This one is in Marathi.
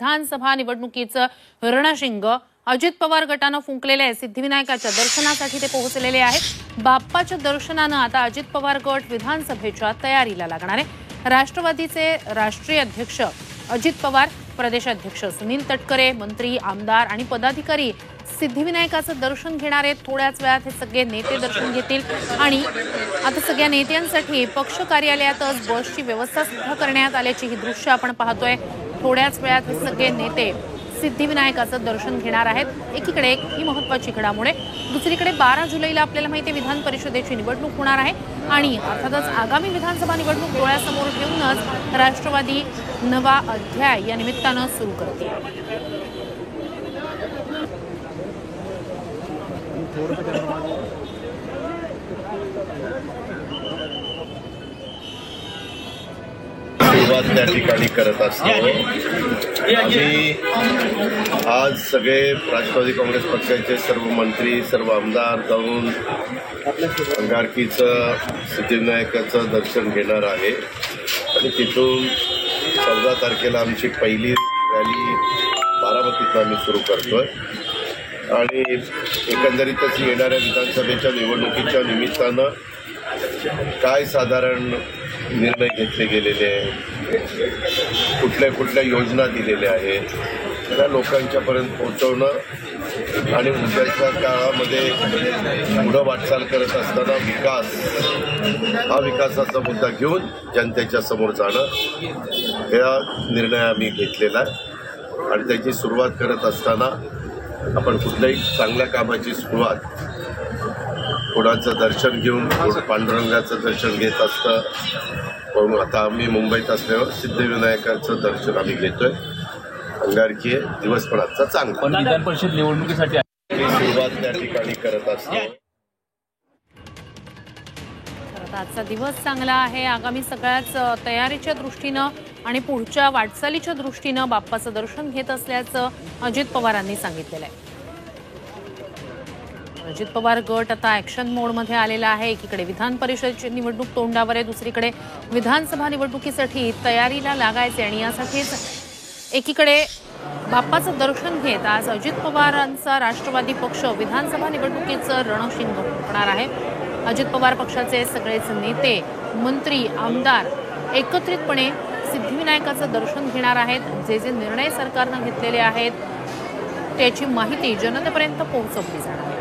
विधानसभा निवडणुकीचं रणशिंग अजित पवार गटानं फुंकलेले सिद्धिविनायकाच्या दर्शनासाठी ते पोहोचलेले आहेत। बाप्पाच्या दर्शनानं आता अजित पवार गट विधानसभेच्या तयारीला लागणार आहे। राष्ट्रवादीचे राष्ट्रीय अध्यक्ष अजित पवार, प्रदेशाध्यक्ष सुनील तटकरे, मंत्री, आमदार आणि पदाधिकारी सिद्धिविनायकाचं दर्शन घेणार आहेत। थोड्याच वेळात हे सगळे नेते दर्शन घेतील आणि आता सगळ्या नेत्यांसाठी पक्ष कार्यालयातच बसची व्यवस्था सुद्धा करण्यात आल्याची ही दृश्य आपण पाहतोय। थोड्याच वेळात हे सगळे नेते सिद्धिविनायकाचं दर्शन घेणार आहेत। एकीकडे ही महत्त्वाची घडामोड, दुसरीकडे 12 जुलैला आपल्याला माहिती आहे विधान परिषदेची निवडणूक होणार आहे आणि अर्थातच आगामी विधानसभा निवडणूक डोळ्यासमोर ठेवूनच राष्ट्रवादी नवा अध्याय या निमित्तानं सुरू करते। सुरुवात त्या ठिकाणी करत असतो। आम्ही आज सगळे राष्ट्रवादी काँग्रेस पक्षाचे सर्व मंत्री, सर्व आमदार जाऊन अंगारकीचं सिद्धिविनायकाचं दर्शन घेणार आहे आणि तिथून 14 तारखेला आमची पहिली रॅली बारामतीत आम्ही सुरू करतोय आणि एकंदरीतच येणाऱ्या विधानसभेच्या निवडणुकीच्या निमित्तानं काय साधारण निर्णय घेतले गेलेले आहेत, कुठल्या योजना दिलेल्या आहेत, त्या लोकांच्यापर्यंत पोहोचवणं आणि उद्याच्या काळामध्ये पुढं वाटचाल करत असताना हा विकासाचा मुद्दा घेऊन जनतेच्या समोर जाणं हा निर्णय आम्ही घेतलेला आहे आणि त्याची सुरुवात करत असताना आपण कुठल्याही चांगल्या कामाची सुरुवात कोणाचं दर्शन घेऊन पांडुरंगाचं दर्शन घेत असतं, पण आता आम्ही मुंबईत असल्यावर सिद्धिविनायकाचं दर्शन आम्ही घेतोय। अंगारकी दिवस पण आजचा चांगला, विधान परिषद निवडणुकीसाठी सुरुवात त्या ठिकाणी करत असतो। आजचा दिवस चांगला आहे। आगामी सगळ्याच तयारीच्या दृष्टीनं आणि पुढच्या वाटचालीच्या दृष्टीनं बाप्पाचं दर्शन घेत असल्याचं अजित पवारांनी सांगितलेलं आहे। अजित पवार गट आता ऍक्शन मोडमध्ये आलेला आहे। एकीकडे विधान परिषदेची निवडणूक तोंडावर आहे, दुसरीकडे विधानसभा निवडणुकीसाठी तयारीला लागायचे आणि यासाठीच एकीकडे बाप्पाचं दर्शन घेत आज अजित पवारांचा राष्ट्रवादी पक्ष विधानसभा निवडणुकीचं रणशिंग फुंकणार आहे। अजित पवार पक्षाचे सगळेच नेते, मंत्री, आमदार एकत्रितपणे सिद्धिविनायकाचं दर्शन घेणार आहेत। जे निर्णय सरकारनं घेतलेले आहेत त्याची माहिती जनतेपर्यंत पोहोचवली जाणार।